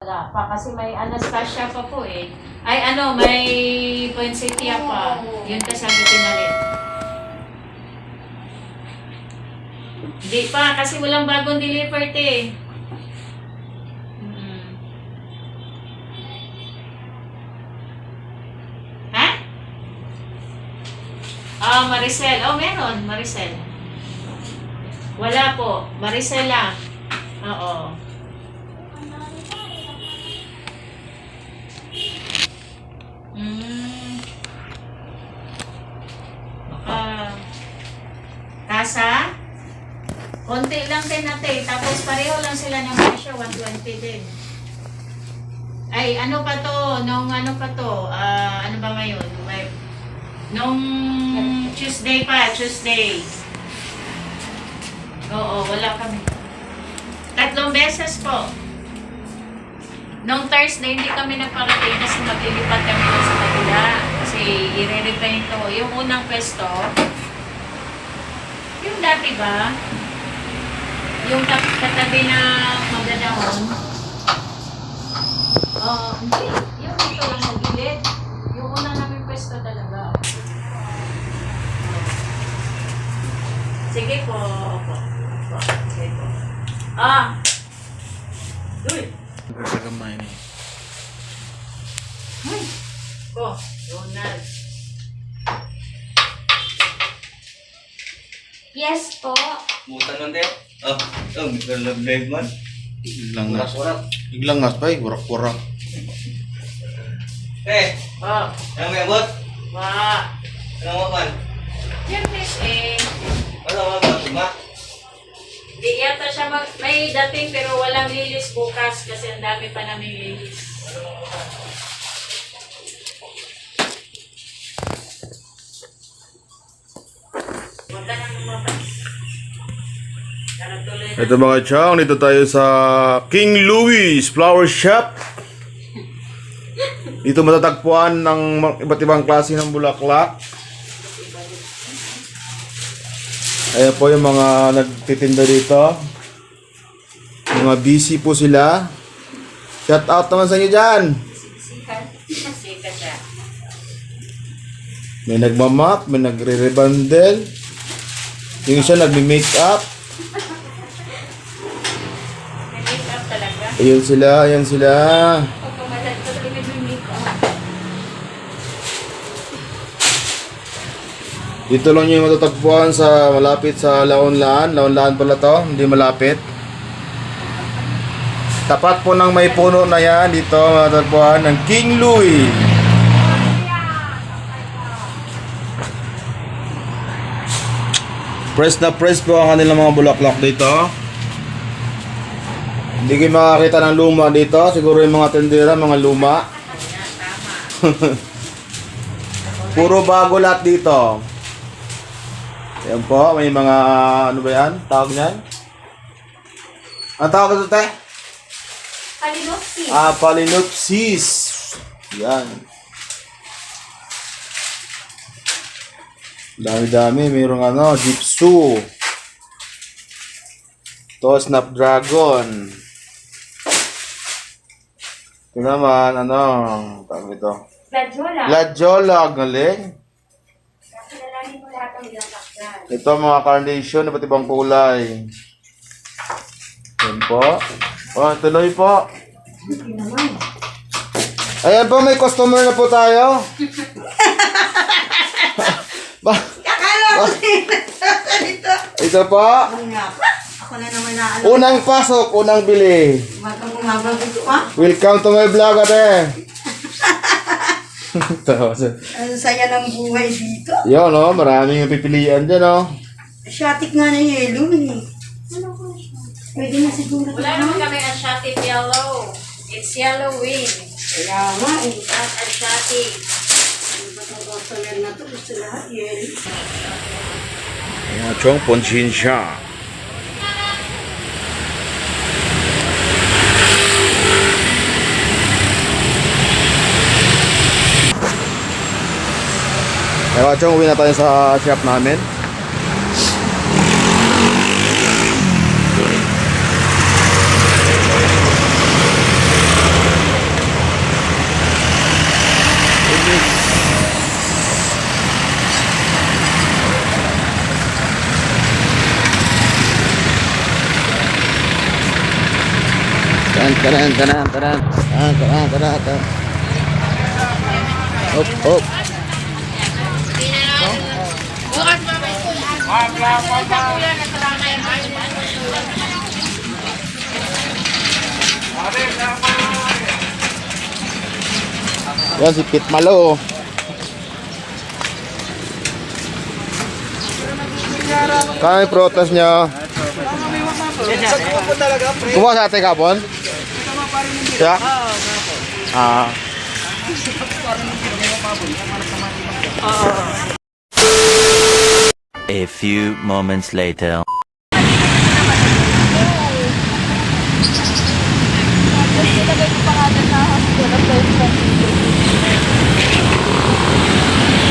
Wala pa kasi may Anastasia pa po eh. Ay ano, may poinsettia pa. Yun kasi ang ipinalit. Hindi pa kasi walang bagong delivered eh. Ha? Ah, Maricel. Oh, meron. Maricel. Wala po. Maricel lang. Oo. Kasa? Konti lang din natin. Tapos pareho lang sila ng presyo. 120 din. Ay, ano pa to? Nung ano pa to? Ano ba ngayon? Nung Tuesday pa. Tuesday. Oo, wala kami. 3 beses po. Nung Thursday, hindi kami nagparating kasi maglilipat kami sa kabila. Kasi i-re-repaint to. Yung unang pesto, yung dati ba? Yung katabi na magdadahon? Hindi. Yung dito lang sa gilid. Yung unang namin pesto talaga. Sige po. Opo. Sige po. Uy! Gagamay ni. Ay! Donald. Yes po. Mutan nun, Teo. Nag-live man. Iglangas. Warak-warak. Iglangas pa eh. Warak-warak. Ano may abot? Wa! Ano mo man? Yan fish eh. Ano mo ba? Tuma? Di yata siya may dating pero walang lilis bukas kasi ang dami pa namin lilis. Huwag ka nang lumabas. Karatuloy na. Ito mga chong, dito tayo sa King Louis Flower Shop. Dito matatagpuan ng iba't ibang klase ng bulaklak. Ayan po yung mga nagtitinda dito. Mga busy po sila. Shout out naman sa inyo dyan. Sika siya. May nagmamap, may nagre-rebandel. Yung isa nagme-makeup. May make-up talaga. Ayun sila, ayan sila. Pagkamalat ko talaga may make-up. Dito lang yung matatagpuan sa malapit sa Laonlaan. Laonlaan pala to, hindi malapit. Tapat po ng may puno na yan, dito matatagpuan ng King Louis. Press na press po ang kanilang mga bulaklak dito. Hindi kayo makakita ng luma dito. Siguro yung mga tendera, mga luma. Puro bago lahat dito. Ayan po, may mga ano ba yan? Tawag niyan? Ang tawag ito, te? Palinopsis. Phalaenopsis. Yan. Dami-dami. Mayroong ano, Gypsum. Ito, Snapdragon. Ito naman, ano, tawag ito? Gladiola. Gladiola, galing. Kilalanin mo lahat ng ilang kaklan. Ito mga carnation, iba't ibang kulay. Yan po. Oh, tuloy po. Ayan po, may customer na po tayo. Akala ko dito. Ito po. Ako na naman na ano. Unang pasok, unang bili. Magkakungabang gusto ka. Welcome to my vlog, ate. Ang saya ng buhay dito. Yun, no? Maraming pipilian dyan, no? Asiatic nga na yellow eh. Pwede na siguro. Wala naman kami Asiatic yellow. It's yellow wing. Kaya nga eh. Not Asiatic. Ano ba itong customer na to? Gusto lahat yellow. Mga chong, ponsin siya. Kaya mga chong, uwi na tayo sa shop namin. Taran, taran, taran. Taran, taran, taran. Hop, hop. Yan si Pit Malo. Kaya protest niya. Kumuha sa ate kapon? Siya? Ah. A few moments later.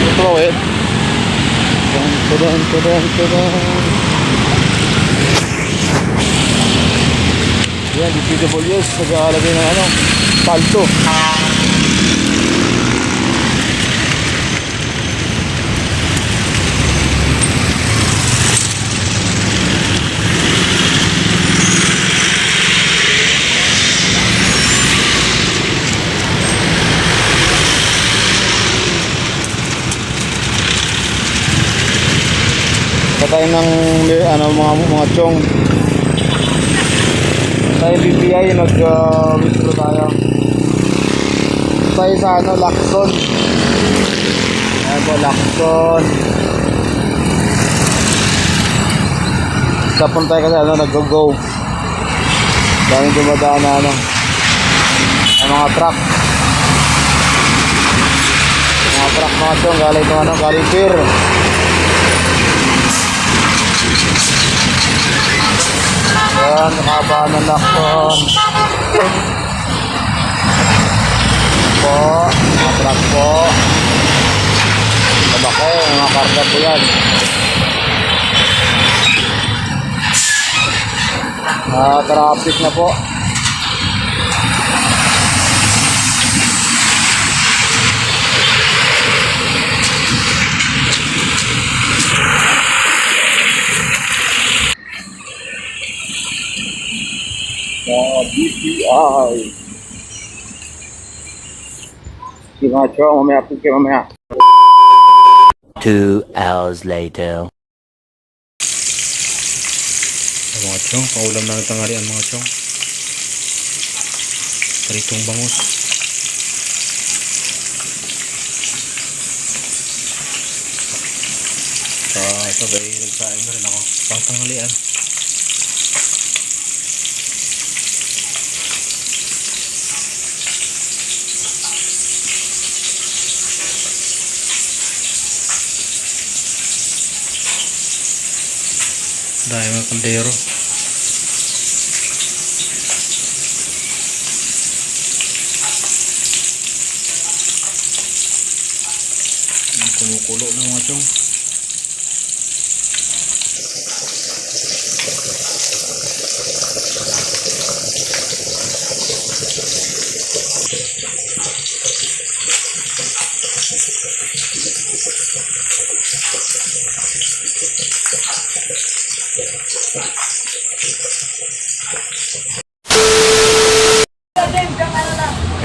Ito eh. Tudon. Yan, DPWs. Nag-aalagay ng ano, palto. Tayo ng ano, mga chong. Tayo BPI withdraw tayo. Tayo sa ano, Lacson. Ayan po, Lacson. Tapon tayo kasi ano, nag-go. Daming dumadaan na ano, ang mga truck. Mga truck mga chong, galing ng ano, galing pier. Yan, nakabaan ng Lacson. Po, mga truck po. Malaki, mga karga po yan. Traffic na po. BPI. Si mga chong, mamaya po kayo mamaya. 2 hours later. Mga chong, paulam namin tanghalian mga chong. Pritong bangus. Sabay nagsaing na rin ako pang tanghalian. Dahil mga kaldero. Kumukulo na mga chong.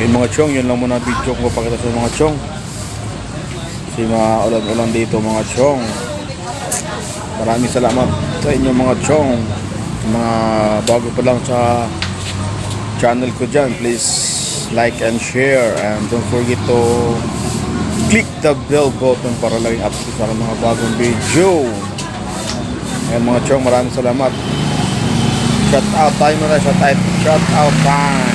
Mga chong, yun lang muna video ko pakita sa mga chong. Kasi mga ulan-ulan dito mga chong. Maraming salamat sa inyo mga chong. Mga bago pa lang sa channel ko dyan, please like and share, and don't forget to click the bell button para laging update sa mga bagong video. Ayan mga chong, maraming salamat. Shout out time muna, shout out time.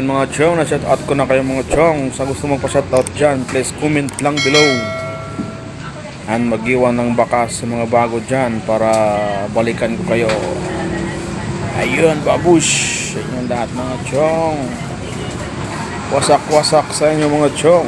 Ayun mga chong, na-shoutout ko na kayo mga chong. Sa gusto magpa-shoutout dyan, please comment lang below. And mag-iwan ng bakas sa mga bago dyan para balikan ko kayo. Ayun, babush. Sa inyong lahat mga chong. Wasak-wasak sa inyo mga chong.